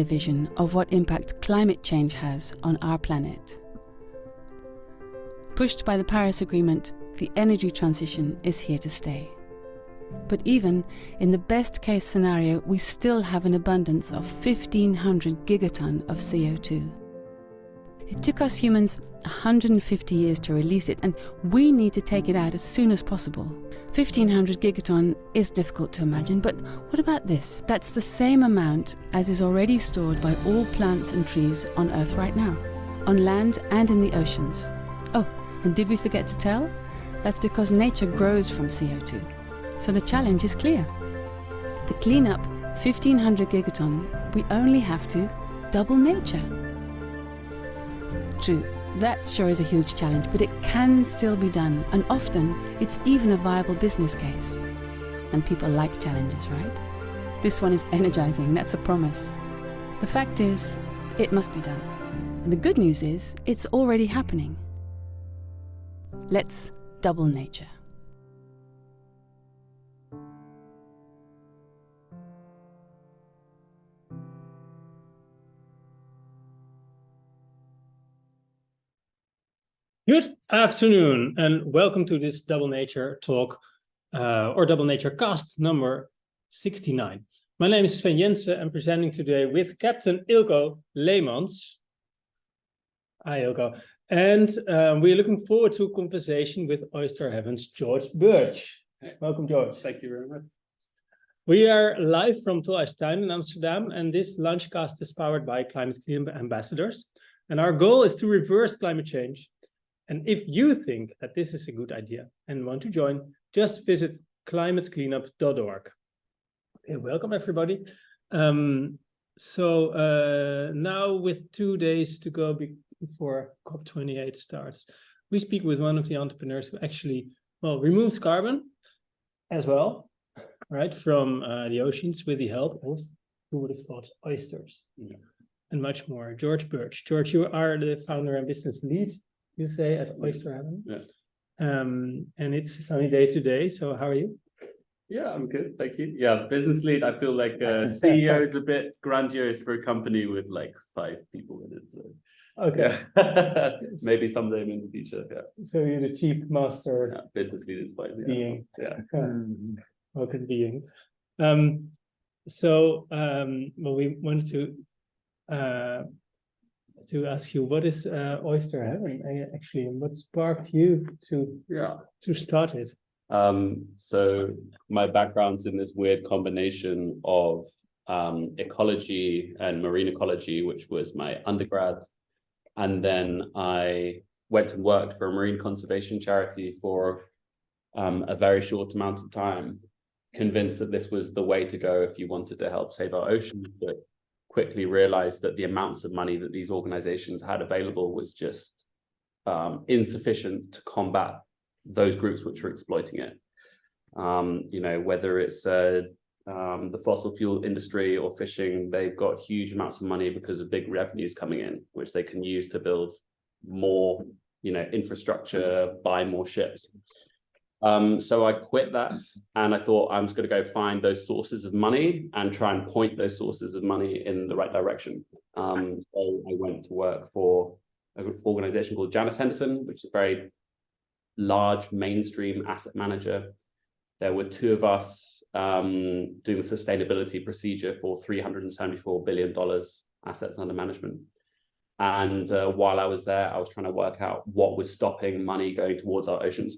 vision of what impact climate change has on our planet. Pushed by the Paris Agreement, the energy transition is here to stay. But even in the best case scenario, we still have an abundance of 1,500 gigaton of CO2. It took us humans 150 years to release it, and we need to take it out as soon as possible. 1,500 gigaton is difficult to imagine, but what about this? That's the same amount as is already stored by all plants and trees on Earth right now, on land and in the oceans. Oh, and did we forget to tell? That's because nature grows from CO2. So the challenge is clear. To clean up 1,500 gigaton, we only have to double nature. True, that sure is a huge challenge, but it can still be done, and often it's even a viable business case. And people like challenges, right? This one is energizing, that's a promise. The fact is, it must be done. And the good news is, it's already happening. Let's double nature. Good afternoon and welcome to this Double Nature talk or Double Nature cast number 69. My name is Sven Jensen. I'm presenting today with Captain Ilko Leemans. Hi Ilko. And we're looking forward to a conversation with Oyster Heaven's George Birch. Welcome, George. Thank you very much. We are live from Tolhuistuin in Amsterdam, and this launchcast is powered by Climate Cleanup Ambassadors. And our goal is to reverse climate change. And if you think that this is a good idea and want to join, just visit climatecleanup.org. Okay, welcome everybody. Now with 2 days to go before COP28 starts, we speak with one of the entrepreneurs who actually, removes carbon as well, right, from the oceans with the help of, who would have thought, oysters, and much more. George Birch. George, you are the founder and business lead, you say, at Oyster Heaven. Yeah. And it's a sunny day today, so how are you? Yeah, I'm good, thank you. Yeah, business lead, I feel like CEO is a bit grandiose for a company with like 5 people in it. So. Okay. Yeah. Maybe someday in the future, yeah. So you're the chief master. Yeah, business lead is fine. Yeah. Being. Yeah. Welcome being. We wanted to ask you, what is Oyster Heaven actually, and what sparked you to start it? So my background's in this weird combination of ecology and marine ecology, which was my undergrad, and then I went and worked for a marine conservation charity for a very short amount of time, convinced that this was the way to go if you wanted to help save our oceans, but quickly realized that the amounts of money that these organizations had available was just insufficient to combat those groups which were exploiting it. Whether it's the fossil fuel industry or fishing, they've got huge amounts of money because of big revenues coming in, which they can use to build more, infrastructure, buy more ships. So I quit that and I thought I'm just going to go find those sources of money and try and point those sources of money in the right direction. So I went to work for an organization called Janus Henderson, which is a very large mainstream asset manager. There were 2 of us doing the sustainability procedure for $374 billion assets under management. And while I was there, I was trying to work out what was stopping money going towards our oceans.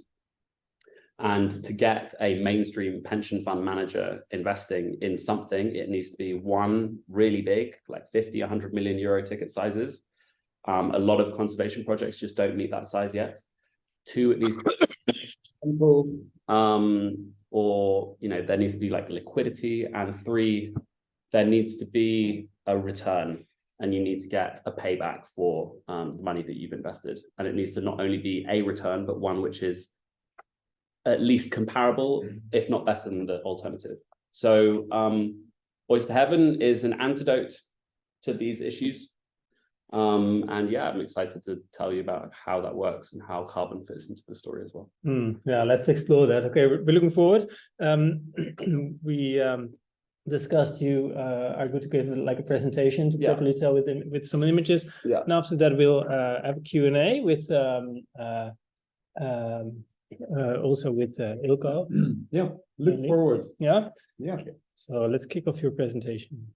And to get a mainstream pension fund manager investing in something, it needs to be 1, really big, like 50, 100 million euro ticket sizes. A lot of conservation projects just don't meet that size yet. 2, it needs to be simple, there needs to be like liquidity. And 3, there needs to be a return, and you need to get a payback for the money that you've invested. And it needs to not only be a return, but one which is at least comparable, if not better than the alternative. So Oyster Heaven is an antidote to these issues. And yeah, I'm excited to tell you about how that works and how carbon fits into the story as well. Yeah, let's explore that. Okay, we're looking forward. discussed, you are going to give like a presentation to Yeah. properly tell with some images. Yeah. And after that, we'll have a Q&A with also with Ilko. Yeah, look forward. Yeah. Yeah. So let's kick off your presentation.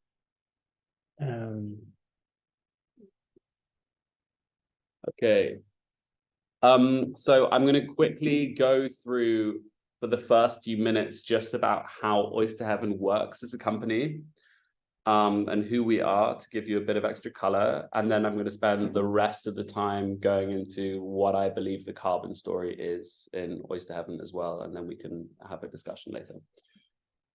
Okay. So I'm going to quickly go through for the first few minutes just about how Oyster Heaven works as a company, and who we are, to give you a bit of extra color. And then I'm going to spend the rest of the time going into what I believe the carbon story is in Oyster Heaven as well. And then we can have a discussion later.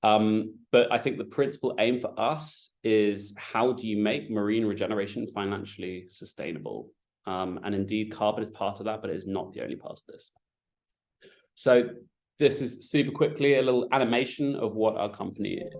But I think the principal aim for us is, how do you make marine regeneration financially sustainable? And indeed, carbon is part of that, but it is not the only part of this. So this is super quickly a little animation of what our company is.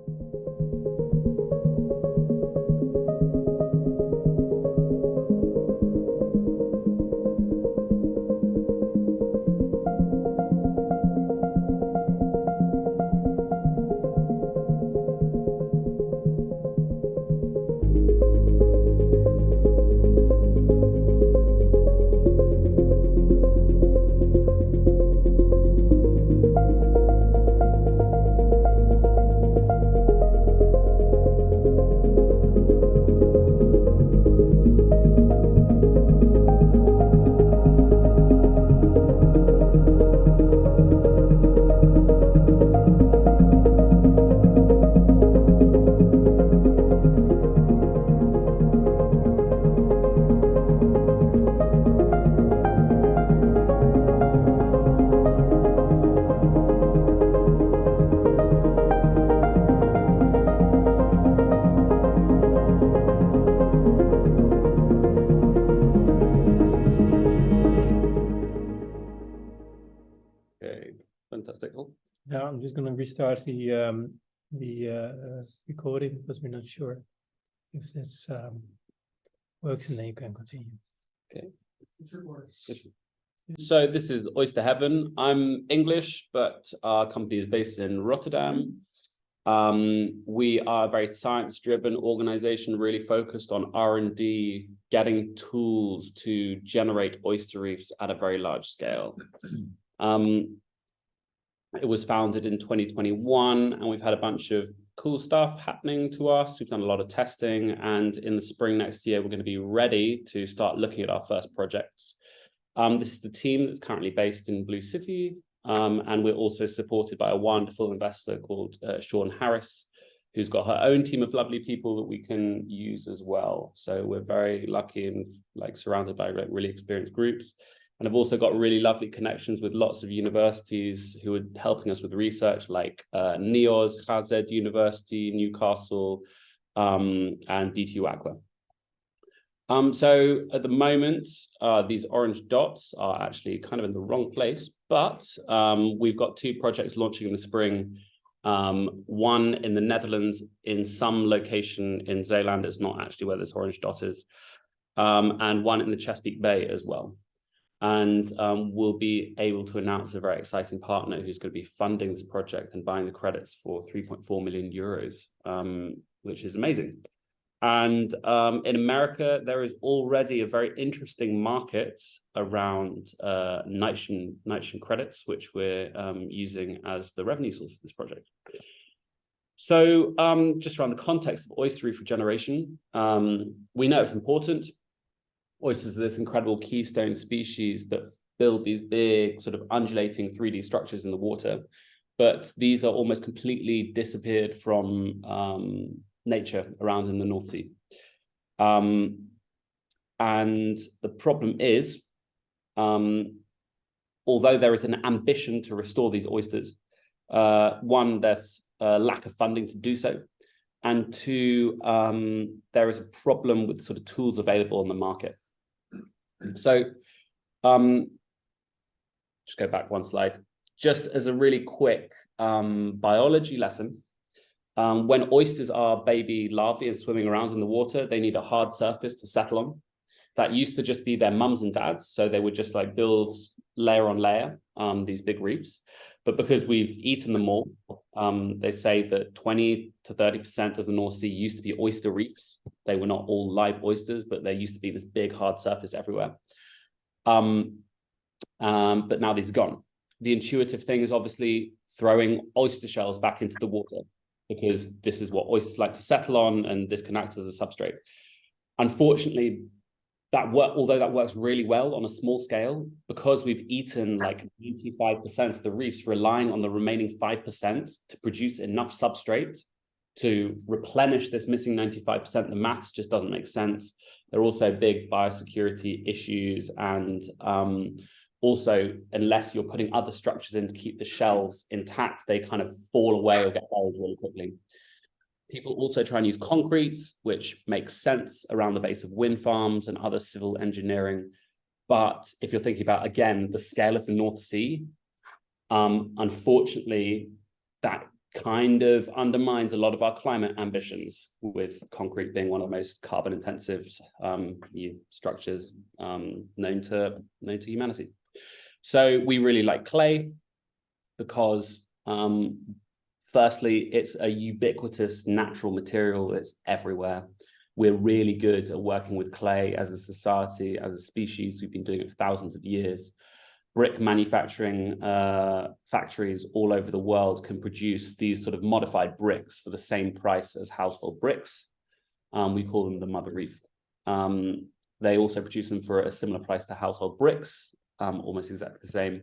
Fantastic. Yeah, I'm just going to restart the recording because we're not sure if this works, and then you can continue. Okay. So this is Oyster Heaven. I'm English, but our company is based in Rotterdam. We are a very science-driven organization, really focused on R&D, getting tools to generate oyster reefs at a very large scale. It was founded in 2021, and we've had a bunch of cool stuff happening to us. We've done a lot of testing, and in the spring next year, we're going to be ready to start looking at our first projects. This is the team that's currently based in Blue City, and we're also supported by a wonderful investor called Sean Harris, who's got her own team of lovely people that we can use as well. So we're very lucky and like surrounded by really experienced groups. And I've also got really lovely connections with lots of universities who are helping us with research, like NEOS, KZ University, Newcastle, and DTU Aqua. So at the moment, these orange dots are actually kind of in the wrong place, but we've got 2 projects launching in the spring. One in the Netherlands, in some location in Zeeland, is not actually where this orange dot is, and one in the Chesapeake Bay as well. And we'll be able to announce a very exciting partner who's going to be funding this project and buying the credits for 3.4 million euros, which is amazing. And in America, there is already a very interesting market around nitrogen credits, which we're using as the revenue source for this project. So just around the context of oyster reef regeneration, we know it's important. Oysters are this incredible keystone species that build these big sort of undulating 3D structures in the water, but these are almost completely disappeared from nature around in the North Sea. And the problem is, although there is an ambition to restore these oysters, one, there's a lack of funding to do so, and 2, there is a problem with sort of tools available on the market. So just go back one slide. Just as a really quick biology lesson, when oysters are baby larvae and swimming around in the water, they need a hard surface to settle on. That used to just be their mums and dads, so they would just like build layer on layer these big reefs. But because we've eaten them all, they say that 20 to 30% of the North Sea used to be oyster reefs. They were not all live oysters, but there used to be this big hard surface everywhere. But now these are gone. The intuitive thing is obviously throwing oyster shells back into the water, because this is what oysters like to settle on, and this can act as a substrate. Unfortunately, although that works really well on a small scale, because we've eaten like 95% of the reefs, relying on the remaining 5% to produce enough substrate to replenish this missing 95%, the maths just doesn't make sense. There are also big biosecurity issues, and also, unless you're putting other structures in to keep the shells intact, they kind of fall away or get buried really quickly. People also try and use concrete, which makes sense around the base of wind farms and other civil engineering. But if you're thinking about, again, the scale of the North Sea, unfortunately, that kind of undermines a lot of our climate ambitions, with concrete being one of the most carbon intensive structures known to humanity. So we really like clay because firstly, it's a ubiquitous natural material. It's everywhere. We're really good at working with clay as a society, as a species. We've been doing it for thousands of years. Brick manufacturing factories all over the world can produce these sort of modified bricks for the same price as household bricks. We call them the mother reef. They also produce them for a similar price to household bricks, almost exactly the same.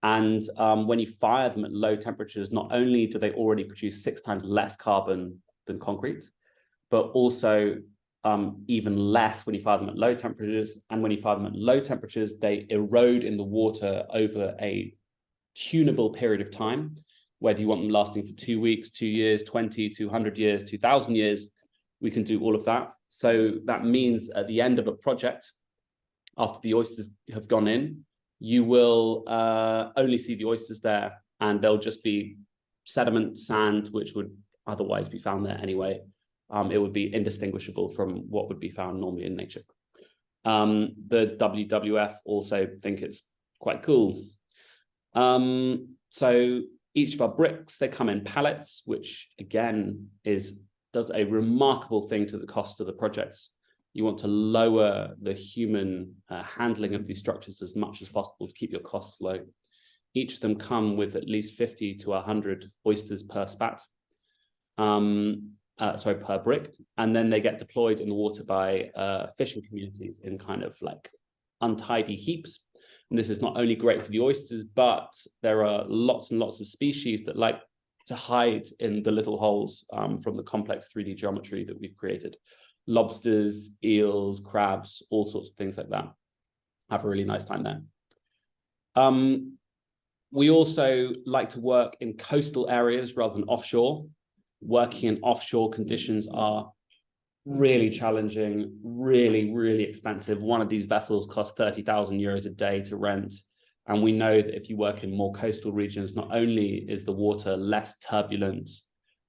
And when you fire them at low temperatures, not only do they already produce 6 times less carbon than concrete, but also even less when you fire them at low temperatures. And when you fire them at low temperatures, they erode in the water over a tunable period of time, whether you want them lasting for 2 weeks, 2 years, 20, 200 years, 2,000 years, we can do all of that. So that means at the end of a project, after the oysters have gone in, you will only see the oysters there, and they'll just be sediment, sand, which would otherwise be found there anyway. It would be indistinguishable from what would be found normally in nature. The WWF also think it's quite cool. So each of our bricks, they come in pallets, which again does a remarkable thing to the cost of the projects. You want to lower the human handling of these structures as much as possible to keep your costs low. Each of them come with at least 50 to 100 oysters per spat, per brick. And then they get deployed in the water by fishing communities in kind of like untidy heaps. And this is not only great for the oysters, but there are lots and lots of species that like to hide in the little holes from the complex 3D geometry that we've created. Lobsters, eels, crabs, all sorts of things like that. Have a really nice time there. We also like to work in coastal areas rather than offshore. Working in offshore conditions are really challenging, really, really expensive. One of these vessels costs 30,000 euros a day to rent. And we know that if you work in more coastal regions, not only is the water less turbulent,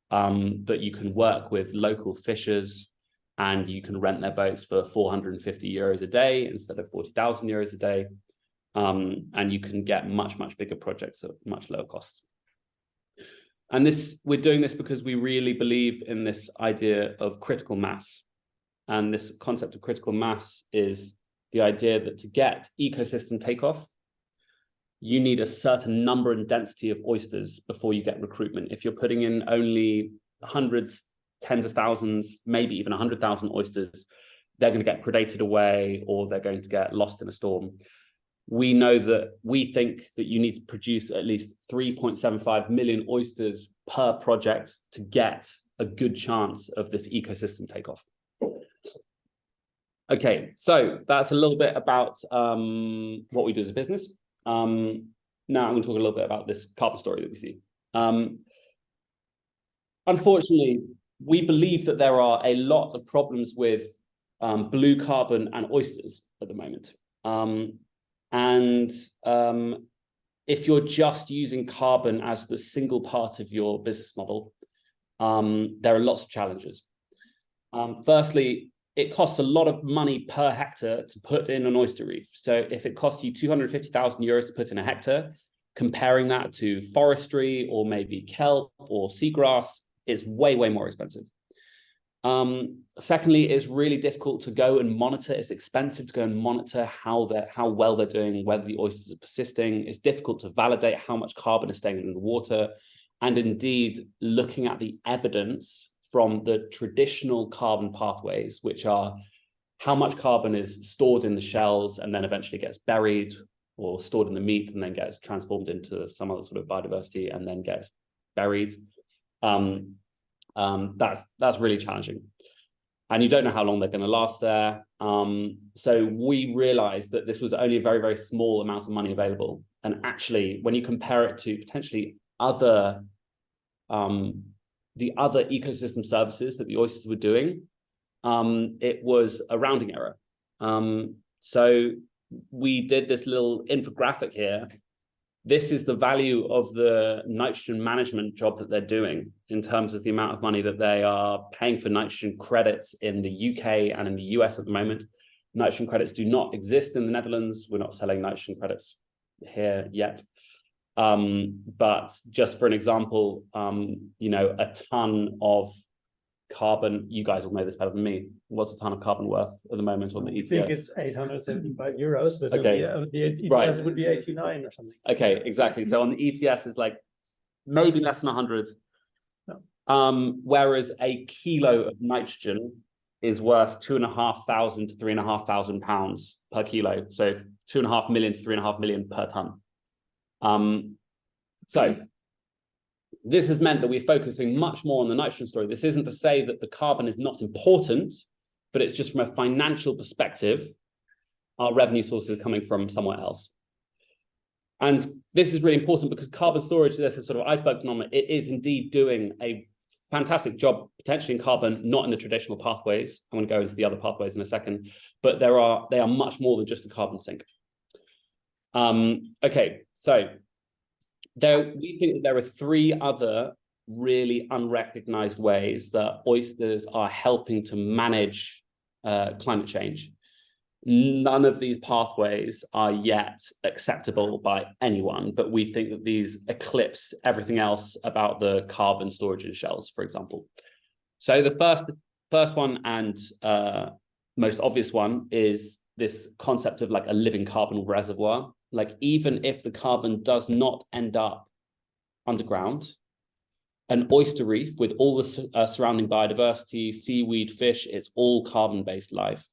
but you can work with local fishers, and you can rent their boats for 450 euros a day instead of 40,000 euros a day. And you can get much, much bigger projects at much lower costs. And we're doing this because we really believe in this idea of critical mass. And this concept of critical mass is the idea that to get ecosystem takeoff, you need a certain number and density of oysters before you get recruitment. If you're putting in only hundreds, tens of thousands, maybe even 100,000 oysters, they're going to get predated away, or they're going to get lost in a storm. We think that you need to produce at least 3.75 million oysters per project to get a good chance of this ecosystem takeoff. Okay, so that's a little bit about what we do as a business. Now I'm going to talk a little bit about this carbon story that we see. Unfortunately, we believe that there are a lot of problems with blue carbon and oysters at the moment. If you're just using carbon as the single part of your business model, there are lots of challenges. Firstly, it costs a lot of money per hectare to put in an oyster reef. So if it costs you 250,000 euros to put in a hectare, Comparing that to forestry or maybe kelp or seagrass, it's way, way more expensive. Secondly, it's really difficult to go and monitor. It's expensive to go and monitor how well they're doing, whether the oysters are persisting. It's difficult to validate how much carbon is staying in the water. And indeed, looking at the evidence from the traditional carbon pathways, which are how much carbon is stored in the shells and then eventually gets buried, or stored in the meat and then gets transformed into some other sort of biodiversity and then gets buried. That's really challenging. And you don't know how long they're going to last there. So we realized that this was only a very, very small amount of money available. And actually, when you compare it to potentially the other ecosystem services that the oysters were doing, it was a rounding error. So we did this little infographic here. This is the value of the nitrogen management job that they're doing in terms of the amount of money that they are paying for nitrogen credits in the UK and in the US at the moment. Nitrogen credits do not exist in the Netherlands. We're not selling nitrogen credits here yet. But just for an example, a ton of carbon, you guys will know this better than me. What's a ton of carbon worth at the moment on the ETS? I think it's 875 euros, but okay, the ETS right. would be 89 or something. Okay, exactly. So on the ETS, it's like maybe less than 100. No. Whereas a kilo of nitrogen is worth 2,500 to 3,500 pounds per kilo. So 2.5 million to 3.5 million per ton. So this has meant that we're focusing much more on the nitrogen story. This isn't to say that the carbon is not important, but it's just from a financial perspective, our revenue source is coming from somewhere else. And this is really important because carbon storage, there's a sort of iceberg phenomenon. It is indeed doing a fantastic job, potentially in carbon, not in the traditional pathways. I'm going to go into the other pathways in a second, but they are much more than just a carbon sink. Okay, so we think that there are 3 other really unrecognized ways that oysters are helping to manage climate change. None of these pathways are yet acceptable by anyone, but we think that these eclipse everything else about the carbon storage in shells, for example. So the first one and most obvious one is this concept of like a living carbon reservoir. Like even if the carbon does not end up underground, an oyster reef with all the surrounding biodiversity, seaweed, fish, it's all carbon-based life.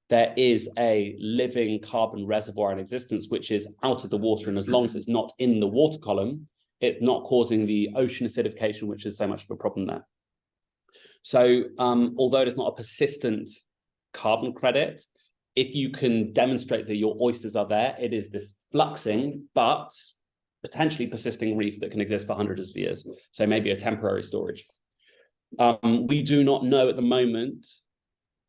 There is a living carbon reservoir in existence, which is out of the water. And as long as it's not in the water column, it's not causing the ocean acidification, which is so much of a problem there. So although it is not a persistent carbon credit, if you can demonstrate that your oysters are there, it is this fluxing, but potentially persisting reef that can exist for hundreds of years. So maybe a temporary storage. We do not know at the moment,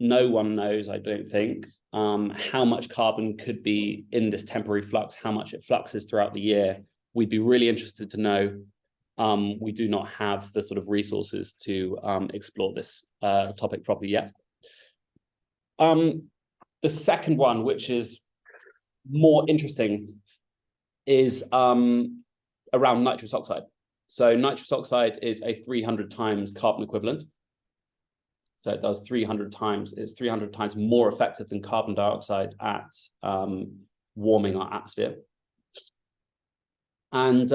no one knows, I don't think, how much carbon could be in this temporary flux, how much it fluxes throughout the year. We'd be really interested to know. We do not have the sort of resources to explore this topic properly yet. The second one, which is more interesting, is around nitrous oxide. So nitrous oxide is a 300 times carbon equivalent. So it does 300 times, it's 300 times more effective than carbon dioxide at warming our atmosphere. And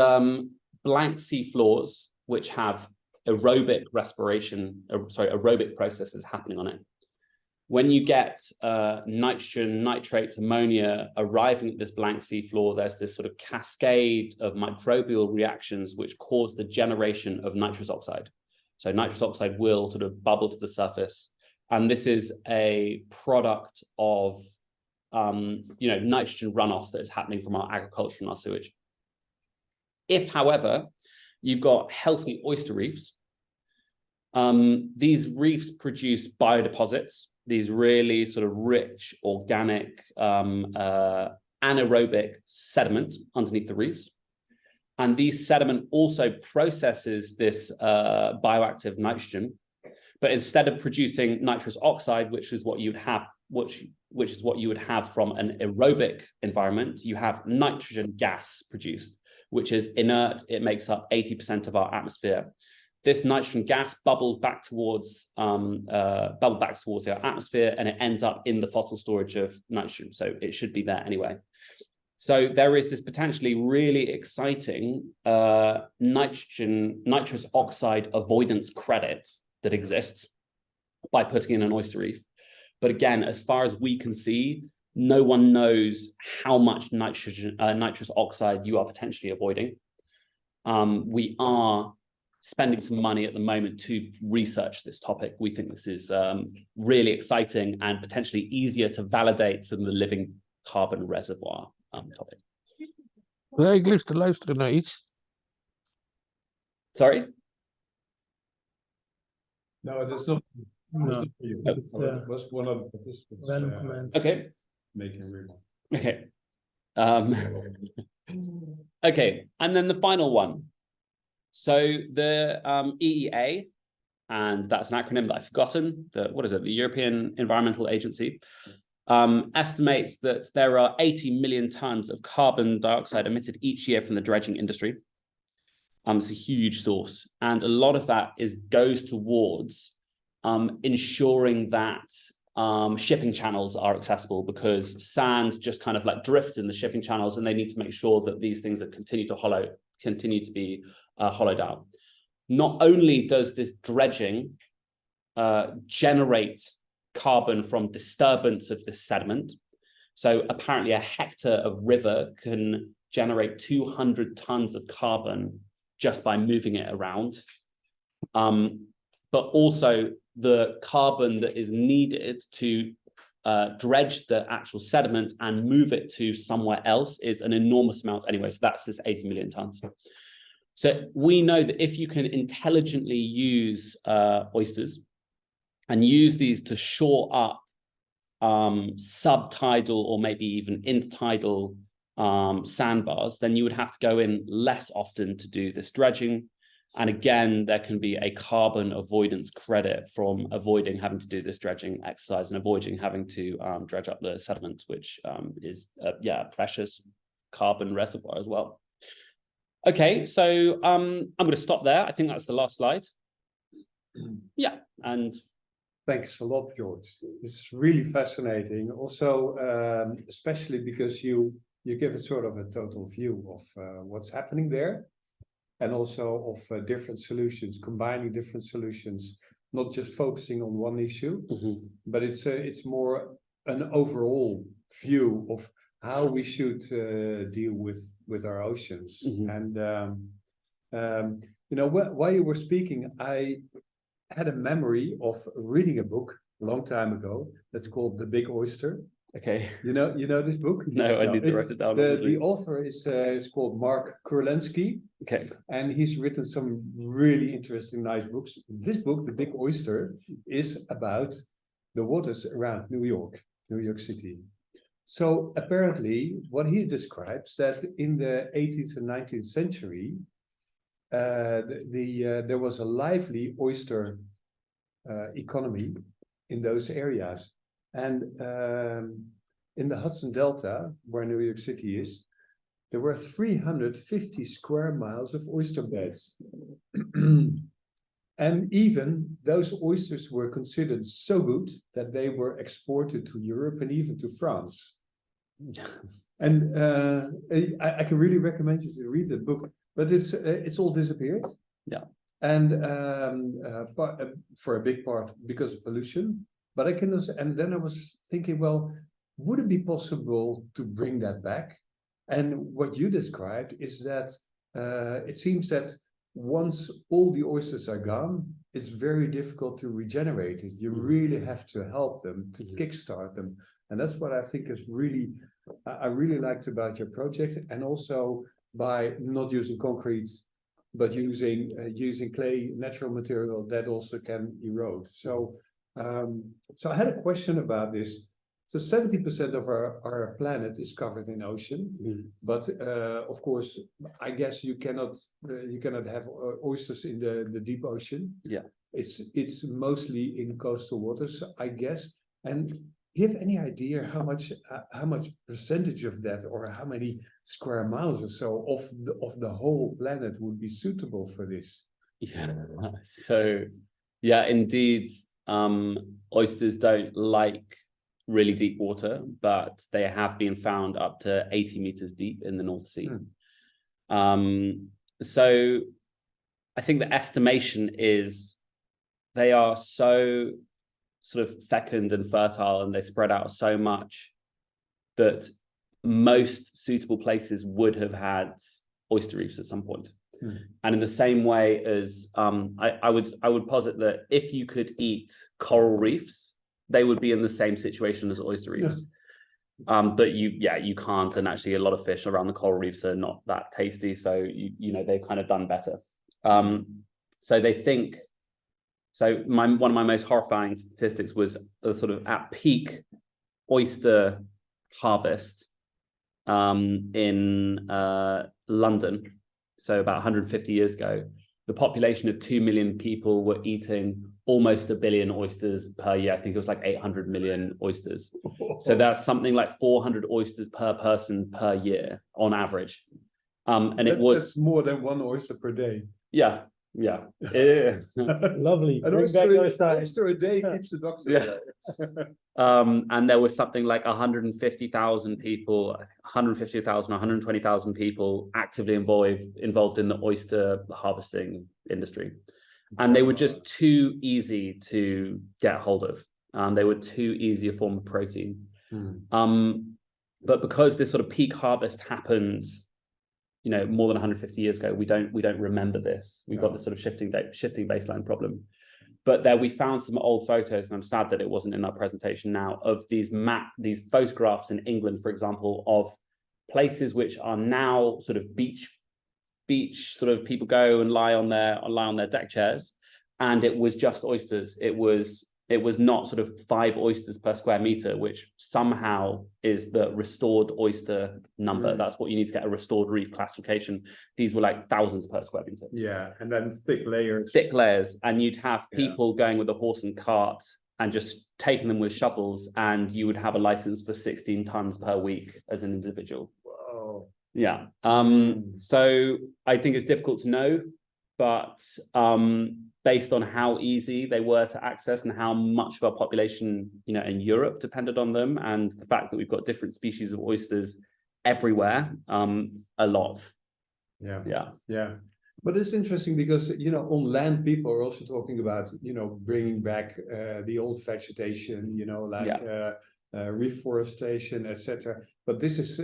blank sea floors, which have aerobic processes happening on it. When you get nitrogen, nitrates, ammonia arriving at this blank seafloor, there's this sort of cascade of microbial reactions which cause the generation of nitrous oxide. So nitrous oxide will sort of bubble to the surface. And this is a product of nitrogen runoff that is happening from our agriculture and our sewage. If, however, you've got healthy oyster reefs, these reefs produce biodeposits, these really sort of rich, organic, anaerobic sediment underneath the reefs. And these sediment also processes this bioactive nitrogen, but instead of producing nitrous oxide, which is what you would have, which is what you would have from an aerobic environment, you have nitrogen gas produced, which is inert. It makes up 80% of our atmosphere. This nitrogen gas bubbles back towards the atmosphere, and it ends up in the fossil storage of nitrogen. So it should be there anyway. So there is this potentially really exciting nitrous oxide avoidance credit that exists by putting in an oyster reef. But again, as far as we can see, no one knows how much nitrous oxide you are potentially avoiding. We are spending some money at the moment to research this topic. We think this is really exciting and potentially easier to validate than the living carbon reservoir topic. Ja, ik lig te luisteren naar iets. Sorry? No, that's not. No, Not for you. it's, It was one of the participants. random comment. Okay. Making a remark. Okay. Okay, and then the final one. So the EEA, and that's an acronym that I've forgotten, what is it, the European Environmental Agency, estimates that there are 80 million tons of carbon dioxide emitted each year from the dredging industry. It's a huge source, and a lot of that goes towards ensuring that shipping channels are accessible, because sand just kind of like drifts in the shipping channels, and they need to make sure that these things that continue to be hollowed out. Not only does this dredging generate carbon from disturbance of this sediment, so apparently a hectare of river can generate 200 tons of carbon just by moving it around, but also the carbon that is needed to dredge the actual sediment and move it to somewhere else is an enormous amount anyway. So that's this 80 million tons. So we know that if you can intelligently use oysters and use these to shore up subtidal or maybe even intertidal sandbars, then you would have to go in less often to do this dredging. And again, there can be a carbon avoidance credit from avoiding having to do this dredging exercise and avoiding having to dredge up the sediment, which is a precious carbon reservoir as well. Okay, so I'm going to stop there. I think that's the last slide. Yeah, and Thanks a lot, George. This is really fascinating. Also, especially because you give a sort of a total view of what's happening there, and also of different solutions, combining different solutions, not just focusing on one issue, but it's more an overall view of how we should deal with our oceans. And you know, while you were speaking, I had a memory of reading a book a long time ago that's called The Big Oyster. okay. You know this book? No, I need to write it down. The author is called Mark Kurlensky. Okay. And he's written some really interesting, nice books. This book, The Big Oyster, is about the waters around New York City. So apparently, what he describes that in the 18th and 19th century, there was a lively oyster economy in those areas. And in the Hudson Delta, where New York City is, there were 350 square miles of oyster beds. And even those oysters were considered so good that they were exported to Europe and even to France. And I can really recommend you to read that book, but it's all disappeared. Yeah. And for a big part because of pollution. But I can, and then I was thinking, well, would it be possible to bring that back? And what you described is that it seems that once all the oysters are gone, it's very difficult to regenerate it. You really have to help them to kickstart them. And that's what I think is I really liked about your project. And also by not using concrete, but using clay, natural material that also can erode. So I had a question about this. So 70% of our planet is covered in ocean, but of course, I guess you cannot have oysters in the deep ocean. Yeah, it's mostly in coastal waters, I guess. And you have any idea how much percentage of that, or how many square miles or so of the whole planet would be suitable for this? Yeah. So, yeah, indeed, oysters don't like really deep water, but they have been found up to 80 meters deep in the North Sea. So I think the estimation is they are so sort of fecund and fertile, and they spread out so much that most suitable places would have had oyster reefs at some point. And in the same way as I would posit that if you could eat coral reefs, they would be in the same situation as oyster reefs. But you can't, and actually a lot of fish around the coral reefs are not that tasty, so you know they've kind of done better. So they think, so one of my most horrifying statistics was sort of at peak oyster harvest in London. So about 150 years ago, the population of 2 million people were eating almost 1 billion oysters per year. I think it was like 800 million oysters. So that's something like 400 oysters per person per year on average. And that's more than 1 oyster per day. Yeah. Lovely. An oyster a day keeps the doctor away. And there was something like 150,000 people, 150,000, 120,000 people actively involved in the oyster harvesting industry. And they were just too easy to get hold of. They were too easy a form of protein. But because this sort of peak harvest happened, you know, more than 150 years ago, we don't remember this. We've got this sort of shifting baseline problem. But there we found some old photos, and I'm sad that it wasn't in our presentation now, of these photographs in England, for example, of places which are now sort of beach sort of people go and lie on their deck chairs, and it was just oysters. It was not sort of 5 oysters per square meter, which somehow is the restored oyster number. That's what you need to get a restored reef classification. These were like thousands per square meter. Yeah, and then thick layers. And you'd have people going with a horse and cart and just taking them with shovels, and you would have a license for 16 tons per week as an individual. Whoa. Yeah. So I think it's difficult to know, but based on how easy they were to access and how much of our population, you know, in Europe depended on them, and the fact that we've got different species of oysters everywhere, a lot. Yeah. But it's interesting because, you know, on land, people are also talking about, you know, bringing back the old vegetation, you know, like reforestation, etc. But this is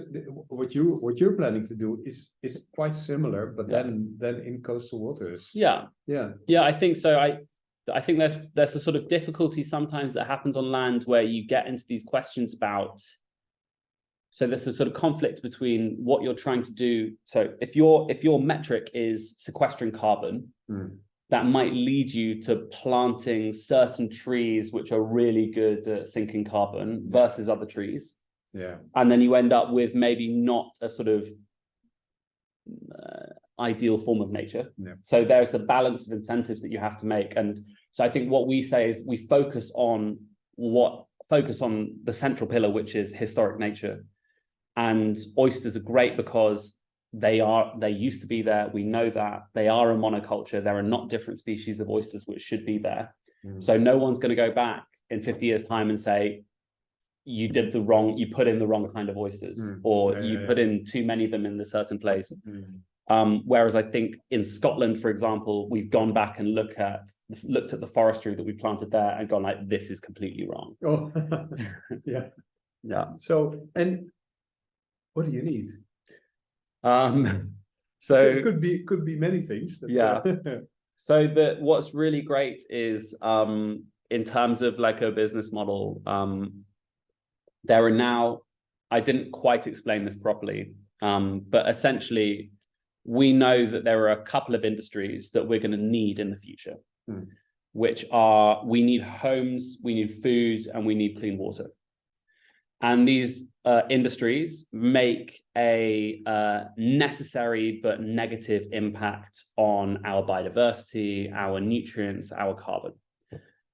what you're planning to do is quite similar, but then in coastal waters. Yeah, I think so. I think there's a sort of difficulty sometimes that happens on land where you get into these questions about. So there's a sort of conflict between what you're trying to do. So if your metric is sequestering carbon, that might lead you to planting certain trees which are really good at sinking carbon versus other trees. Yeah. And then you end up with maybe not a sort of ideal form of nature. Yeah. So there's a balance of incentives that you have to make. And so I think what we say is we focus on the central pillar, which is historic nature. And oysters are great because they used to be there. We know that they are a monoculture. There are not different species of oysters which should be there. So no one's going to go back in 50 years' time and say, you put in the wrong kind of oysters, or you put in too many of them in a certain place. Whereas I think in Scotland, for example, we've gone back and looked at the forestry that we planted there and gone like, this is completely wrong. Oh, yeah. So, and what do you need? So it could be many things. But So what's really great is in terms of like a business model, there are now, I didn't quite explain this properly, but essentially we know that there are a couple of industries that we're going to need in the future, which are, we need homes, we need foods, and we need clean water. And these industries make a necessary but negative impact on our biodiversity, our nutrients, our carbon.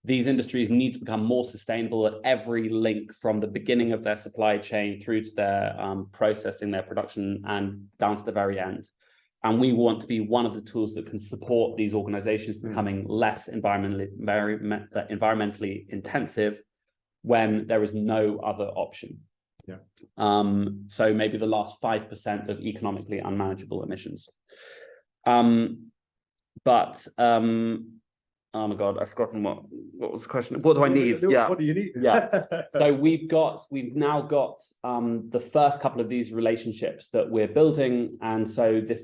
these industries need to become more sustainable at every link, from the beginning of their supply chain through to their processing, their production, and down to the very end. And we want to be one of the tools that can support these organizations becoming less environmentally intensive when there is no other option. Yeah. So maybe the last 5% of economically unmanageable emissions. Oh my God, I've forgotten what was the question. What do I need? Yeah. What do you need? Yeah. So we've now got the first couple of these relationships that we're building. And so this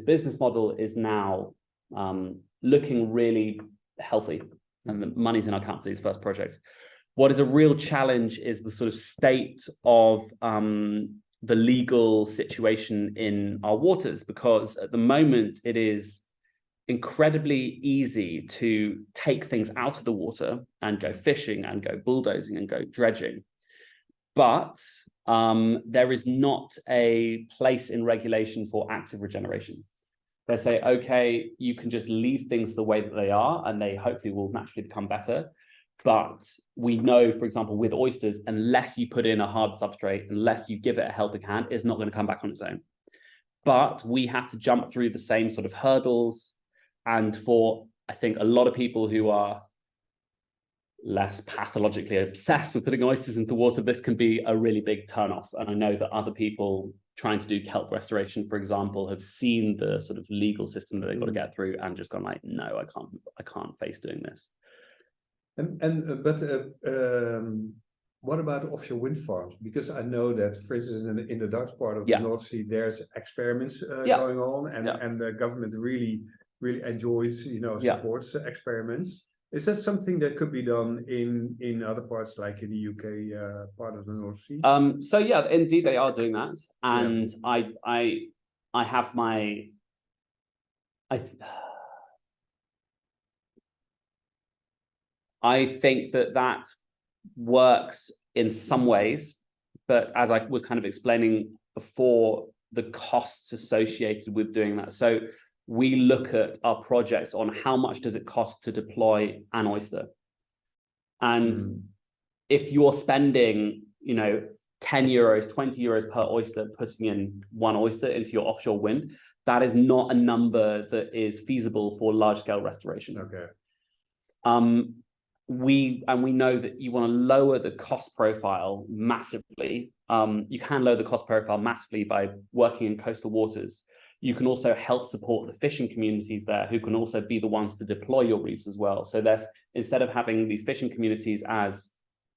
business model is now looking really healthy, and the money's in our account for these first projects. What is a real challenge is the sort of state of the legal situation in our waters, because at the moment it is incredibly easy to take things out of the water and go fishing and go bulldozing and go dredging. But there is not a place in regulation for active regeneration. They say, okay, you can just leave things the way that they are and they hopefully will naturally become better. But we know, for example, with oysters, unless you put in a hard substrate, unless you give it a helping hand, it's not going to come back on its own. But we have to jump through the same sort of hurdles. And for, I think, a lot of people who are less pathologically obsessed with putting oysters into water, this can be a really big turnoff. And I know that other people trying to do kelp restoration, for example, have seen the sort of legal system that they've got to get through and just gone like, no, I can't face doing this. What about offshore wind farms? Because I know that, for instance, in the Dutch part of the North Sea, there's experiments going on, and the government really enjoys, supports experiments. Is that something that could be done in other parts, like in the UK part of the North Sea? So yeah, indeed they are doing that, and I have my I think that works in some ways, but as I was kind of explaining before, the costs associated with doing that. So we look at our projects on how much does it cost to deploy an oyster. And if you're spending, 10 euros, 20 euros per oyster, putting in one oyster into your offshore wind, that is not a number that is feasible for large scale restoration. Okay. We know that you want to lower the cost profile massively. You can lower the cost profile massively by working in coastal waters. You can also help support the fishing communities there, who can also be the ones to deploy your reefs as well. So instead of having these fishing communities as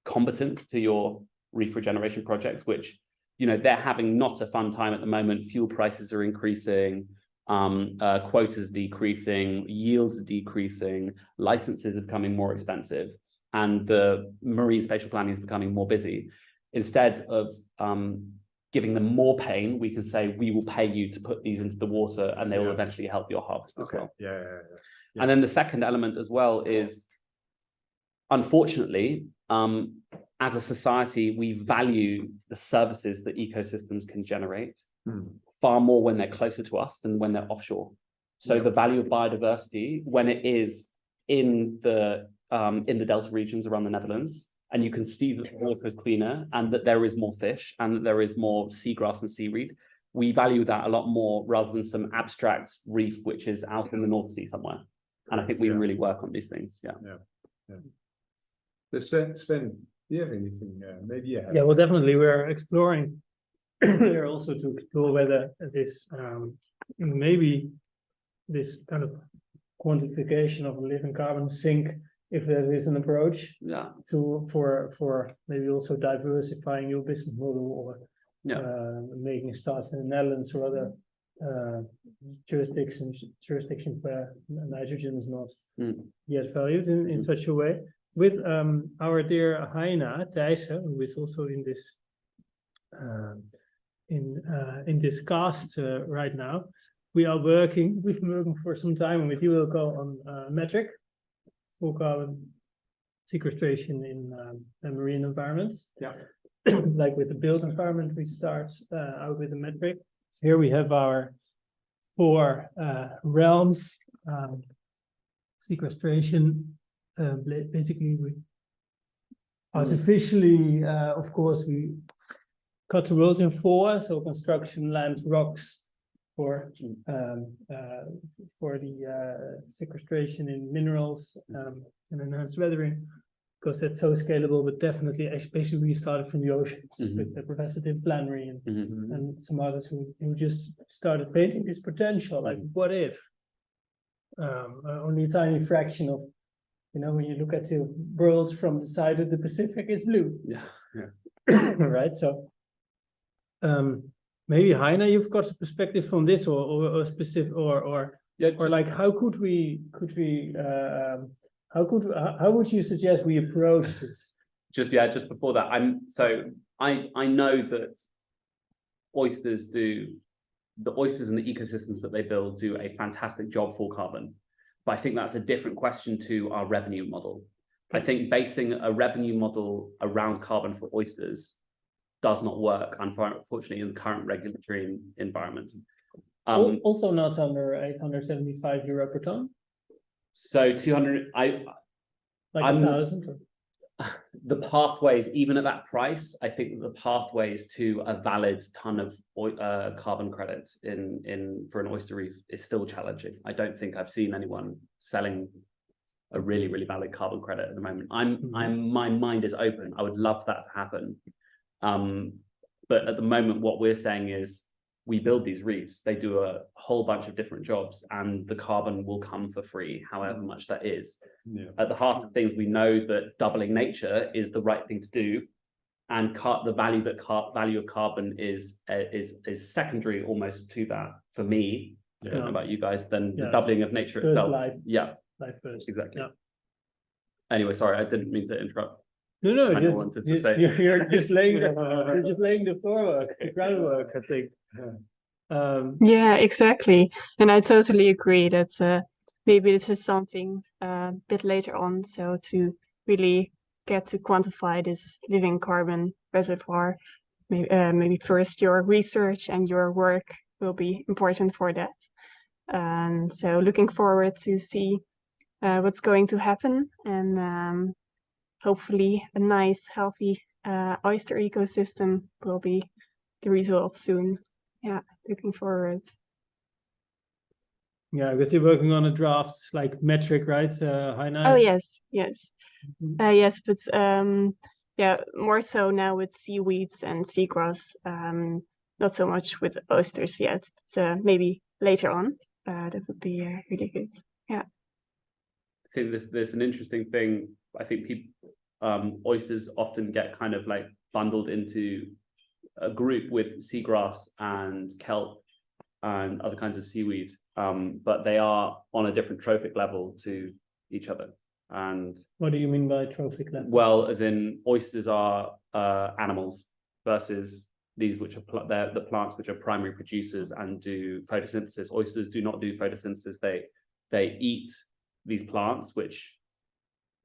combatant to your reef regeneration projects, which, they're having not a fun time at the moment. Fuel prices are increasing, quotas are decreasing, yields are decreasing, licenses are becoming more expensive, and the marine spatial planning is becoming more busy. Instead of giving them more pain, we can say, we will pay you to put these into the water, and they will eventually help your harvest as well. Yeah. And then the second element as well is, unfortunately, as a society, we value the services that ecosystems can generate far more when they're closer to us than when they're offshore. So the value of biodiversity, when it is in the delta regions around the Netherlands, and you can see that the water is cleaner and that there is more fish and that there is more seagrass and seaweed, we value that a lot more rather than some abstract reef which is out in the North Sea somewhere. And I think we really work on these things. Sven, do you have anything? Maybe you have. Yeah, well, definitely we're exploring there also to explore whether this maybe this kind of quantification of a living carbon sink, if there is an approach for maybe also diversifying your business model, or making starts in the Netherlands or other jurisdictions where nitrogen is not yet valued in such a way. With our dear Heina Thijssen, who is also in this in this cast right now, we've been working for some time with you, Ilko, on metric full carbon sequestration in marine environments. Like with the built environment, we start out with the metric. Here we have our 4 realms: sequestration, basically we artificially, of course, we cut the world in four, so construction, land, rocks, for the sequestration in minerals and enhanced weathering, because that's so scalable. But definitely, especially we started from the oceans with Professor Tim Flannery and some others who just started painting this potential. Like, what if only a tiny fraction of, when you look at the world from the side of the Pacific is blue. Right. So maybe Heine, you've got a perspective from this, or specific, or like how would you suggest we approach this? Just before that, I know that the oysters and the ecosystems that they build do a fantastic job for carbon, but I think that's a different question to our revenue model. I think basing a revenue model around carbon for oysters does not work, unfortunately, in the current regulatory environment. Also not under 875 euro per ton. So 200, like 1,000. The pathways, even at that price, I think the pathways to a valid ton of carbon credit for an oyster reef is still challenging. I don't think I've seen anyone selling a really, really valid carbon credit at the moment. My mind is open. I would love that to happen. But at the moment, what we're saying is we build these reefs, they do a whole bunch of different jobs, and the carbon will come for free, however much that is. At the heart of things, we know that doubling nature is the right thing to do, and the value of carbon is secondary almost to that for me. I don't know about you guys, than the doubling of nature itself. Life first. Exactly. Anyway, sorry, I didn't mean to interrupt. No, you're just laying the groundwork, I think. Yeah, exactly. And I totally agree that maybe this is something a bit later on. So to really get to quantify this living carbon reservoir, maybe first your research and your work will be important for that. And so looking forward to see what's going to happen, and hopefully a nice, healthy oyster ecosystem will be the result soon. Yeah, looking forward. Yeah, because you're working on a draft like metric, right, Heine? Oh yes, yes, but yeah, more so now with seaweeds and seagrass. Not so much with oysters yet, but maybe later on. That would be really good. Yeah. I think there's an interesting thing. I think oysters often get kind of like bundled into a group with seagrass and kelp and other kinds of seaweed, but they are on a different trophic level to each other. And what do you mean by trophic level? Well, as in oysters are animals versus these, which are the plants which are primary producers and do photosynthesis. Oysters do not do photosynthesis. They eat these plants, which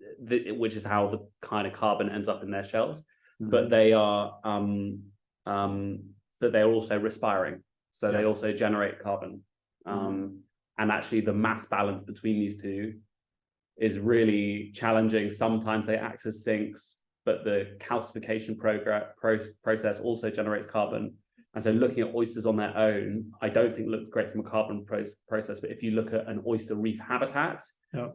is how the kind of carbon ends up in their shells. But they are but they're also respiring, so they also generate carbon. And actually the mass balance between these two is really challenging. Sometimes they act as sinks, but the calcification process also generates carbon. And so looking at oysters on their own, I don't think looks great from a carbon process. But if you look at an oyster reef habitat,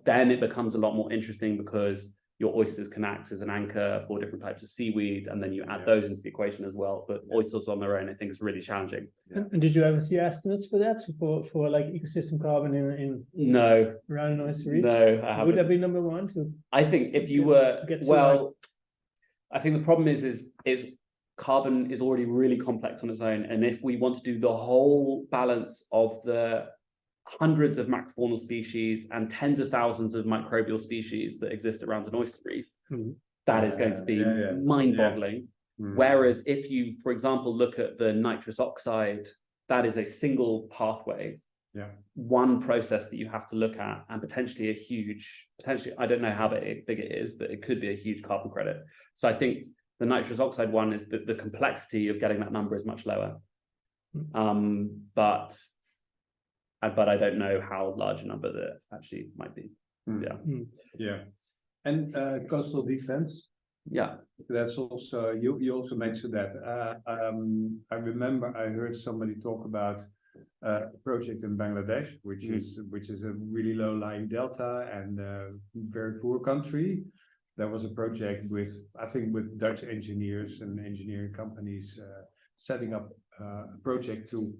then it becomes a lot more interesting, because your oysters can act as an anchor for different types of seaweed, and then you add those into the equation as well. But oysters on their own, I think, is really challenging. And did you ever see estimates for that, for like ecosystem carbon in No, around an oyster reef? No, I haven't. Would that be number one? I think if you were I think the problem is carbon is already really complex on its own, and if we want to do the whole balance of the hundreds of macrofaunal species and tens of thousands of microbial species that exist around an oyster reef, that is going to be mind-boggling. Whereas if you, for example, look at the nitrous oxide, that is a single pathway, one process that you have to look at, and potentially I don't know how big it is, but it could be a huge carbon credit. So I think the nitrous oxide one is the complexity of getting that number is much lower. But I don't know how large a number that actually might be. And coastal defense. Yeah. That's also you also mentioned that. I remember I heard somebody talk about a project in Bangladesh, which is a really low-lying delta and very poor country. There was a project with, I think, with Dutch engineers and engineering companies setting up a project to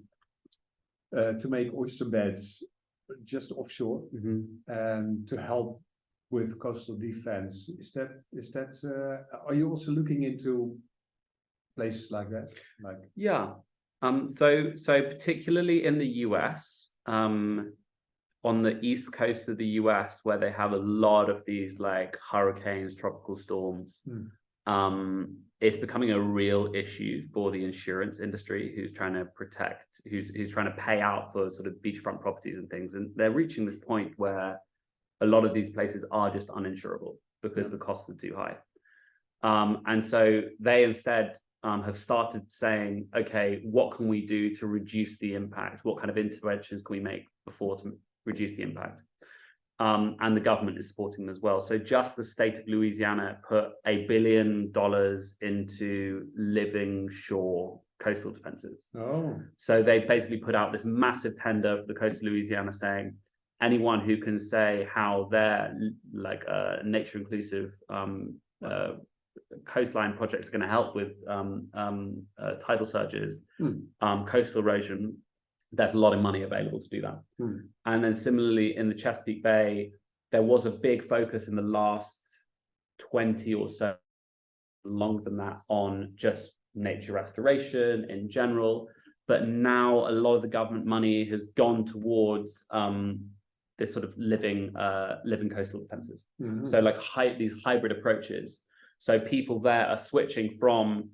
make oyster beds just offshore and to help with coastal defense. Is that are you also looking into places like that? Yeah. So particularly in the US, on the east coast of the US, where they have a lot of these like hurricanes, tropical storms, it's becoming a real issue for the insurance industry, who's trying to protect, who's trying to pay out for sort of beachfront properties and things, and they're reaching this point where a lot of these places are just uninsurable because the costs are too high. And so they instead have started saying, okay, what can we do to reduce the impact? What kind of interventions can we make before to reduce the impact? And the government is supporting them as well. So just the state of Louisiana put $1 billion into living shore coastal defenses. Oh. So they basically put out this massive tender for the coast of Louisiana saying, anyone who can say how their like nature inclusive coastline projects are going to help with tidal surges, coastal erosion, there's a lot of money available to do that. And then similarly in the Chesapeake Bay, there was a big focus in the last 20 or so, longer than that, on just nature restoration in general. But now a lot of the government money has gone towards this sort of living coastal defenses. So like these hybrid approaches. So people there are switching from,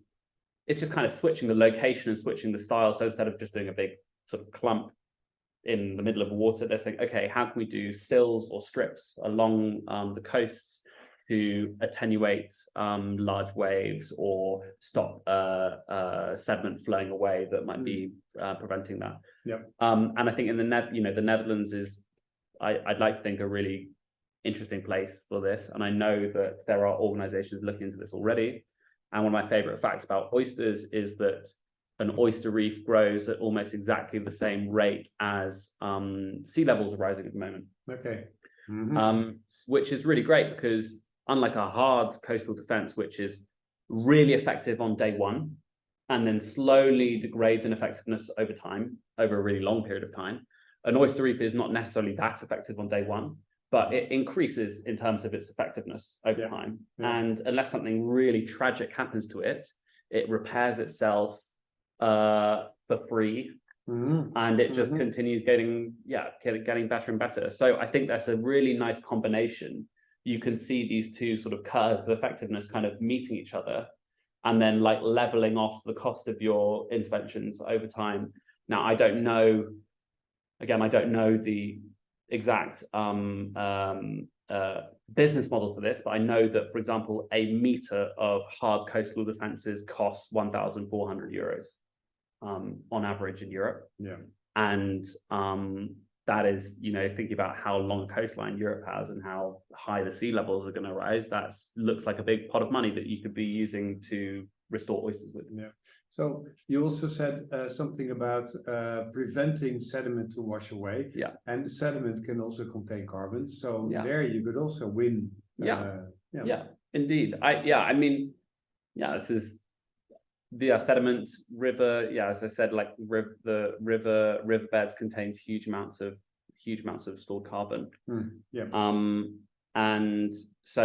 it's just kind of switching the location and switching the style. So instead of just doing a big sort of clump in the middle of the water, they're saying, okay, how can we do sills or strips along the coasts to attenuate large waves or stop sediment flowing away that might be preventing that. And I think in the Netherlands is, I'd like to think, a really interesting place for this. And I know that there are organizations looking into this already. And one of my favorite facts about oysters is that an oyster reef grows at almost exactly the same rate as sea levels are rising at the moment. Okay. Which is really great because unlike a hard coastal defense, which is really effective on day one, and then slowly degrades in effectiveness over time, over a really long period of time, an oyster reef is not necessarily that effective on day one, but it increases in terms of its effectiveness over time. And unless something really tragic happens to it, it repairs itself for free, and it just continues getting better and better. So I think that's a really nice combination. You can see these two sort of curves of effectiveness kind of meeting each other, and then like leveling off the cost of your interventions over time. Now, I don't know the exact business model for this, but I know that, for example, a meter of hard coastal defenses costs 1,400 euros on average in Europe. And that is, thinking about how long a coastline Europe has and how high the sea levels are going to rise, that looks like a big pot of money that you could be using to restore oysters with. So you also said something about preventing sediment to wash away. And sediment can also contain carbon. So there you could also win. Indeed. This is the sediment river. As I said, like the riverbeds contains huge amounts of stored carbon. And so,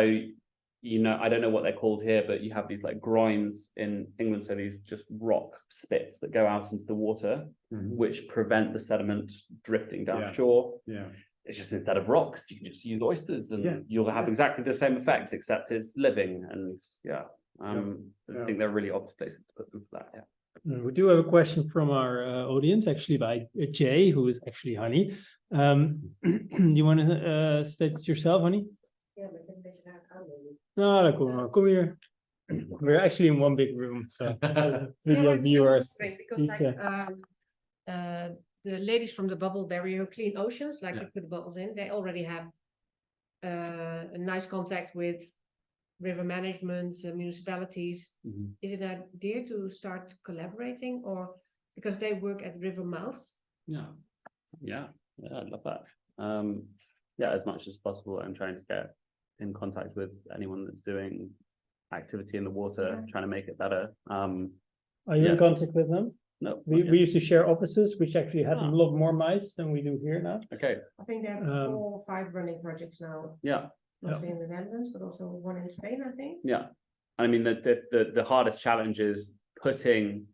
I don't know what they're called here, but you have these like groins in England. So these just rock spits that go out into the water, which prevent the sediment drifting down shore. It's just, instead of rocks, you can just use oysters, and you'll have exactly the same effect, except it's living. And I think they're really obvious places to put them for that. We do have a question from our audience, actually by Jay, who is actually Honey. Do you want to state it yourself, Honey? No, come here. We're actually in one big room, so video viewers. Great, because the ladies from the bubble barrier clean oceans, like you put the bubbles in, they already have a nice contact with river management, municipalities. Is it an idea to start collaborating, or because they work at river mouths? Yeah, I'd love that. Yeah, as much as possible, I'm trying to get in contact with anyone that's doing activity in the water, trying to make it better. Are you in contact with them? No, We used to share offices, which actually had a lot more mice than we do here now. okay. I think they have 4 or 5 running projects now. Yeah. Mostly in the Netherlands, but also one in Spain, I think. Yeah, I mean the hardest challenge is putting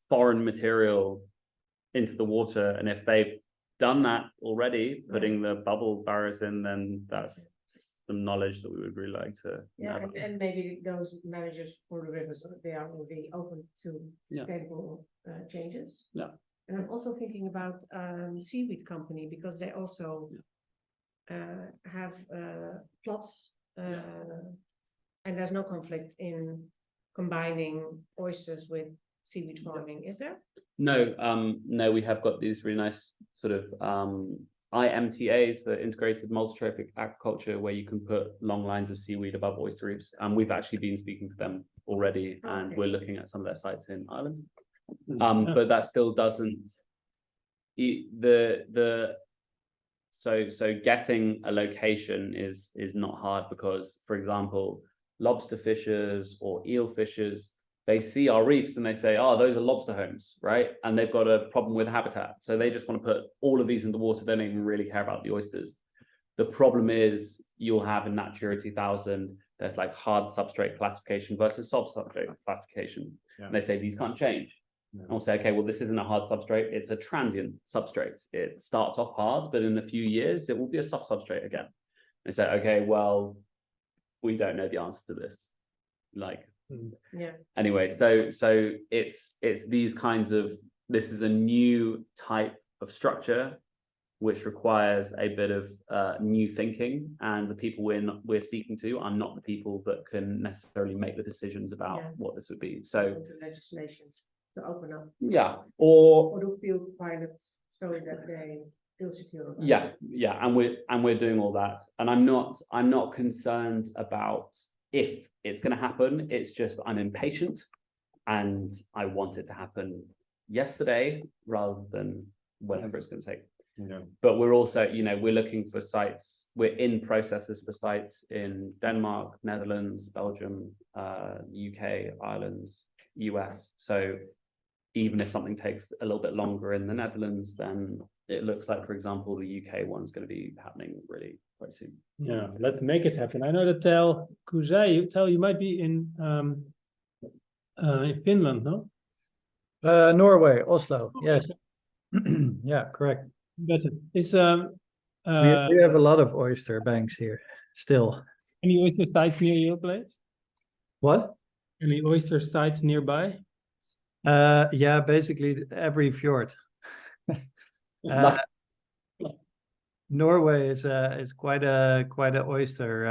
foreign material into the water, and if they've done that already, putting the bubble barriers in, then that's some knowledge that we would really like to. And maybe those managers for the rivers, they are really open to scalable changes. Yeah. And I'm also thinking about seaweed company, because they also have plots, and there's no conflict in combining oysters with seaweed farming, is there? No, we have got these really nice sort of IMTAs, the integrated multi-trophic agriculture, where you can put long lines of seaweed above oyster reefs. And we've actually been speaking to them already, and we're looking at some of their sites in Ireland. But that still doesn't so getting a location is not hard, because, for example, lobster fishers or eel fishers, they see our reefs and they say, oh, those are lobster homes, right? And they've got a problem with habitat. So they just want to put all of these in the water. They don't even really care about the oysters. The problem is you'll have in Natura 2000, there's like hard substrate classification versus soft substrate classification. And they say these can't change. And we'll say, okay, well, this isn't a hard substrate. It's a transient substrate. It starts off hard, but in a few years, it will be a soft substrate again. They say, okay, well, we don't know the answer to this. Anyway, so it's these kinds of, this is a new type of structure which requires a bit of new thinking, and the people we're speaking to are not the people that can necessarily make the decisions about what this would be. So legislation to open up. Or do field pilots so that they feel secure. And we're doing all that, and I'm not concerned about if it's going to happen. It's just I'm impatient, and I want it to happen yesterday rather than whenever it's going to take. But we're also, we're looking for sites. We're in processes for sites in Denmark, Netherlands, Belgium, UK, Ireland, US. So even if something takes a little bit longer in the Netherlands, then it looks like, for example, the UK one's going to be happening really quite soon. Yeah, let's make it happen. I know that Tel, you might be in Finland, no? Norway, Oslo. Yes. Yeah, correct. Better. Is we have a lot of oyster banks here still. Any oyster sites near your place? What? Any oyster sites nearby? Yeah, basically every fjord. Norway is quite a oyster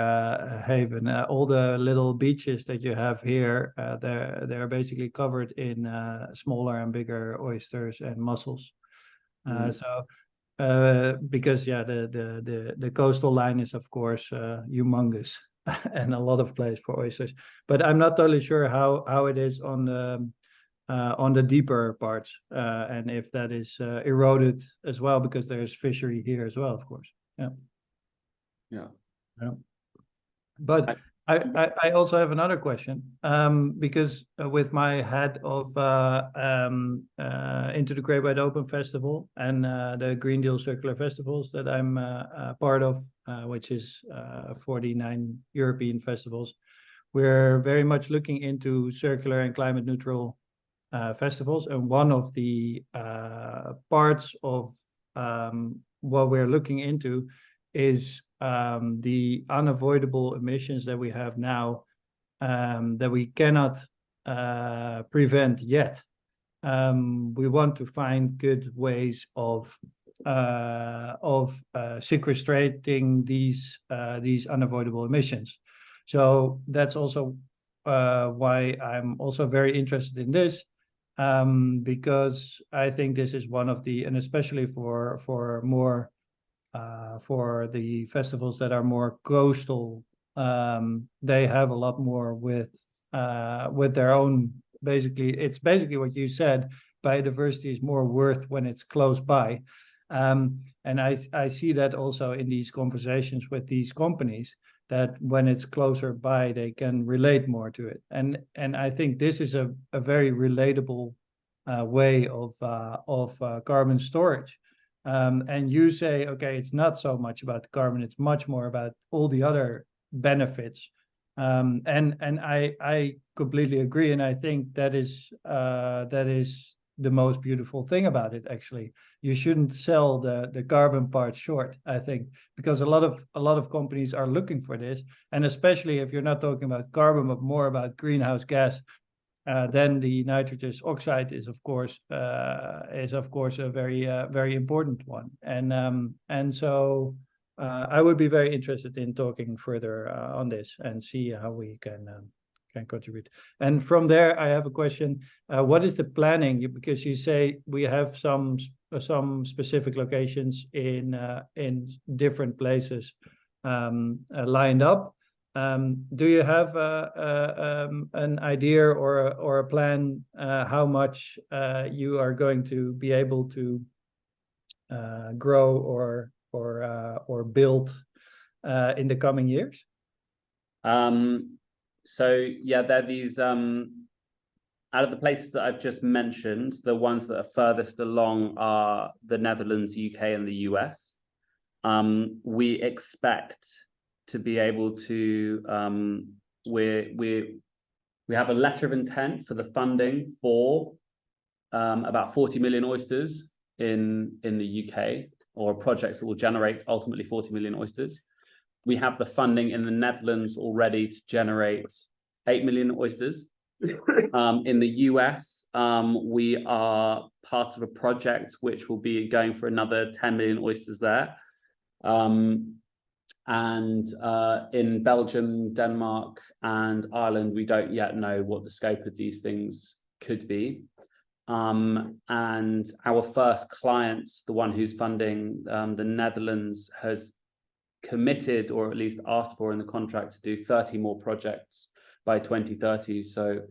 haven. All the little beaches that you have here, they're basically covered in smaller and bigger oysters and mussels. Because the coastal line is of course humongous and a lot of place for oysters. But I'm not totally sure how it is on the deeper parts, and if that is eroded as well, because there's fishery here as well, of course. Yeah. But I also have another question, because with my head of Into the Great Wide Open Festival and the Green Deal Circular Festivals that I'm part of, which is 49 European festivals, we're very much looking into circular and climate neutral festivals, and one of the parts of what we're looking into is the unavoidable emissions that we have now, that we cannot prevent yet. We want to find good ways of sequestrating these unavoidable emissions. So that's also why I'm also very interested in this, because I think this is one of the, and especially for more for the festivals that are more coastal, they have a lot more with their own. Basically, it's basically what you said. Biodiversity is more worth when it's close by, and I see that also in these conversations with these companies, that when it's closer by, they can relate more to it. And I think this is a very relatable way of carbon storage. And you say, okay, it's not so much about the carbon; it's much more about all the other benefits. And I completely agree, and I think that is the most beautiful thing about it. Actually, you shouldn't sell the carbon part short, I think, because a lot of companies are looking for this, and especially if you're not talking about carbon but more about greenhouse gas, then the nitrous oxide is of course a very important one. And so I would be very interested in talking further on this and see how we can contribute. And from there, I have a question. What is the planning? Because you say we have some specific locations in different places lined up. Do you have an idea or a plan how much you are going to be able to grow or build in the coming years? So yeah, there are these out of the places that I've just mentioned, the ones that are furthest along are the Netherlands, UK, and the US. We expect to be able to we have a letter of intent for the funding for about 40 million oysters in the UK, or projects that will generate ultimately 40 million oysters. We have the funding in the Netherlands already to generate 8 million oysters. In the US, we are part of a project which will be going for another 10 million oysters there. And in Belgium, Denmark, and Ireland, we don't yet know what the scope of these things could be. And our first client, the one who's funding the Netherlands, has committed, or at least asked for in the contract, to do 30 more projects by 2030. So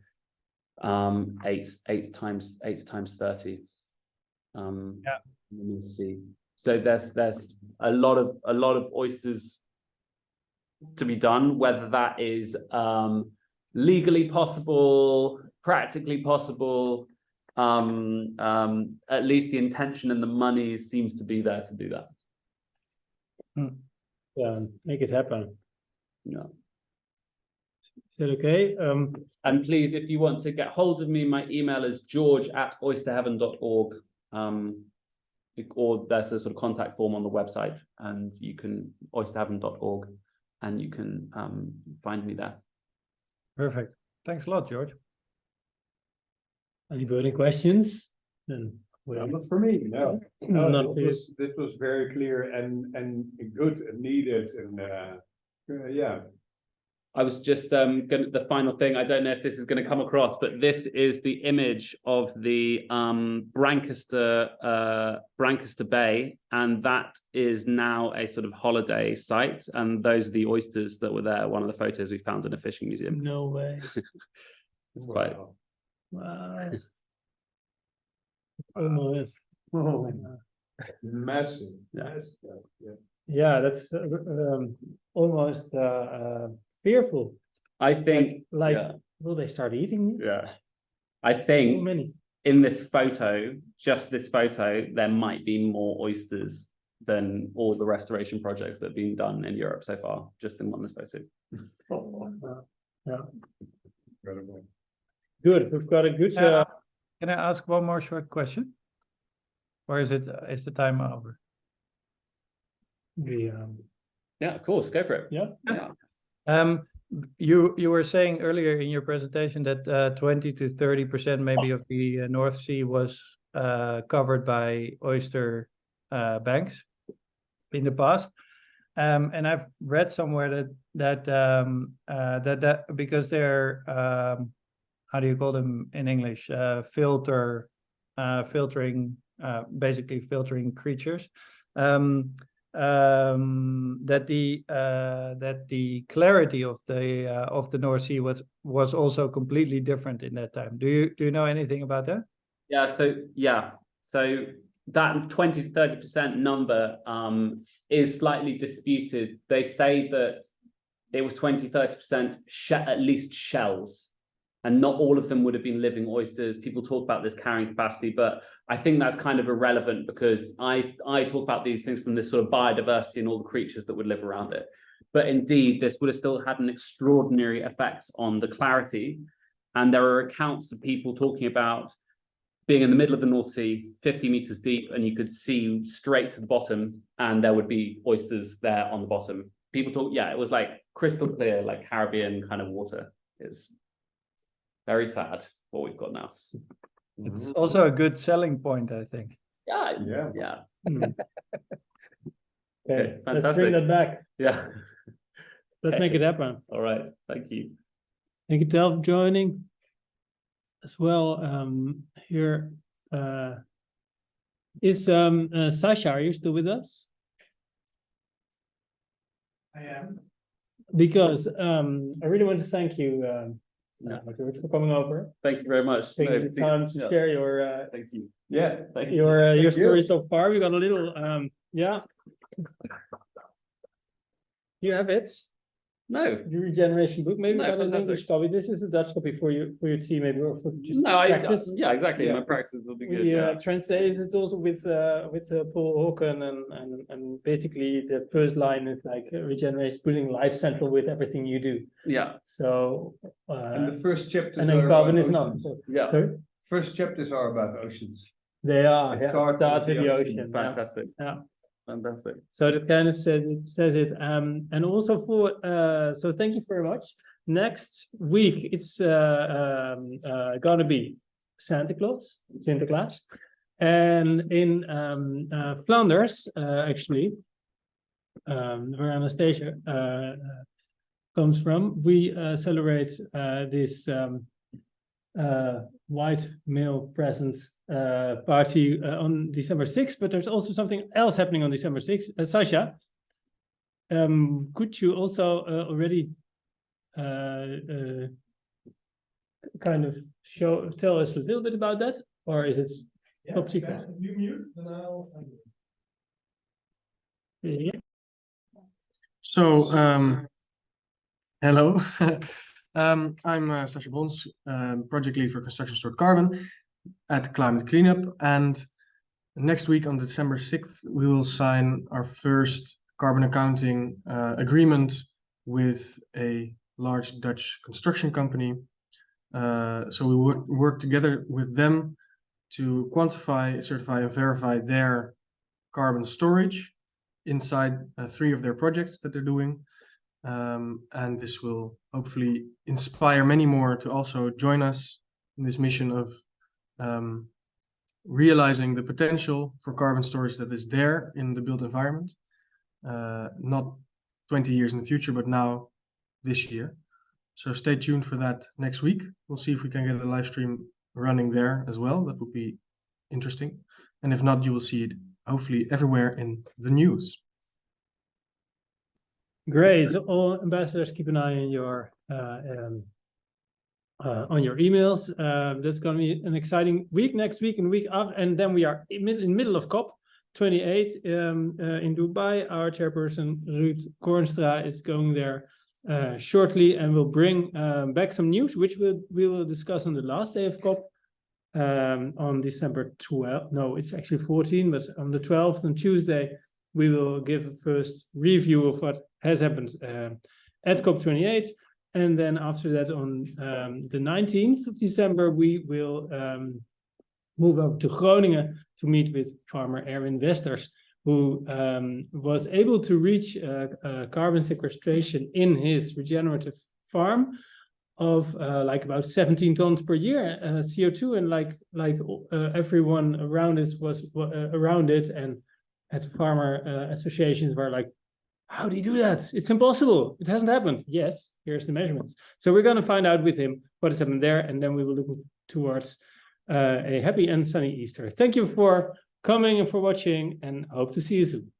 8 times 30. Yeah. Let me see. So there's a lot of oysters to be done, whether that is legally possible, practically possible. At least the intention and the money seems to be there to do that. Make it happen. Yeah. Is that okay? And please, if you want to get hold of me, my email is george@oysterheaven.org. Or there's a sort of contact form on the website, and you can oysterheaven.org, and you can find me there. Perfect. Thanks a lot, George. Any burning questions? Then not for me, no. Not This was very clear and good and needed, and yeah. I was just the final thing, I don't know if this is going to come across, but this is the image of the Brancaster Bay, and that is now a sort of holiday site, and those are the oysters that were there. One of the photos we found in a fishing museum. No way. It's quite Wow. Almost. Oh, massive. Yeah. Yeah, that's almost fearful. I think will they start eating me? Yeah. I think So many. in this photo, just this photo, there might be more oysters than all the restoration projects that have been done in Europe so far, just in this photo. Yeah. Incredible. Good. We've got a good. Can I ask one more short question? Or is the time over? Yeah, of course, go for it. Yeah. You were saying earlier in your presentation that 20 to 30% maybe of the North Sea was covered by oyster banks in the past, and I've read somewhere that because they're how do you call them in English? Filtering, basically filtering creatures. that the clarity of the North Sea was also completely different in that time. Do you know anything about that? So that 20 to 30% number is slightly disputed. They say that it was 20-30% at least shells, and not all of them would have been living oysters. People talk about this carrying capacity, but I think that's kind of irrelevant, because I talk about these things from this sort of biodiversity and all the creatures that would live around it. But indeed, this would have still had an extraordinary effect on the clarity. And there are accounts of people talking about being in the middle of the North Sea, 50 meters deep, and you could see straight to the bottom, and there would be oysters there on the bottom. People talk, it was like crystal clear, like Caribbean kind of water. It's very sad what we've got now. It's also a good selling point, I think. Yeah. Okay, fantastic. let's bring that back. Yeah. Let's make it happen. All right. Thank you. Thank you, Tel, for joining as well. Here is Sasha. Are you still with us? I am. Because I really want to thank you, George, for coming over. Thank you very much. Taking the time to share your thank you. Thank you. your story so far. We got a little You have it. No. The regeneration book. Maybe No, we got an fantastic. English copy. This is a Dutch copy for your team, maybe, or for just No, practice. exactly. Yeah. My practice will be good. We translated it also with Paul Hawken, and basically the first line is like regeneration, putting life central with everything you do. Yeah. So And the first chapters and then are carbon about is not. oceans. So, Yeah. sorry? First chapters are about oceans. They are. It starts Start with with the the ocean. ocean. Fantastic. Yeah. Fantastic. So that kind of says it. And also for so thank you very much. Next week it's gonna be Sinterklaas, and in Flanders actually, where Anastasia comes from, we celebrate this white male present party on December 6th, but there's also something else happening on December 6th. Sasha, could you also already kind of tell us a little bit about that, or is it top secret? You mute, then I'll. Yeah. So, hello. I'm Sasha Bons, project lead for construction stored carbon at Climate Cleanup. And next week on December 6th, we will sign our first carbon accounting agreement with a large Dutch construction company. So we work together with them to quantify, certify, and verify their carbon storage inside 3 of their projects that they're doing. And this will hopefully inspire many more to also join us in this mission of realizing the potential for carbon storage that is there in the built environment, not 20 years in the future, but now this year. So stay tuned for that next week. We'll see if we can get a live stream running there as well. That would be interesting. And if not, you will see it hopefully everywhere in the news. Great. So all ambassadors, keep an eye on your emails. That's going to be an exciting week next week and week after, and then we are in the middle of COP28 in Dubai. Our chairperson Ruud Kornstra is going there shortly, and will bring back some news, which we will discuss on the last day of COP on December 12th. No, it's actually 14, but on the 12th, on Tuesday, we will give a first review of what has happened at COP28. And then after that, on the 19th of December, we will move over to Groningen to meet with farmer Erwin Westers, who was able to reach carbon sequestration in his regenerative farm of like about 17 tons per year CO2, and like everyone around it was around it, and at farmer associations were like, how do you do that? It's impossible. It hasn't happened. Yes, here's the measurements. So we're going to find out with him what has happened there, and then we will look towards a happy and sunny Easter. Thank you for coming and for watching, and hope to see you soon.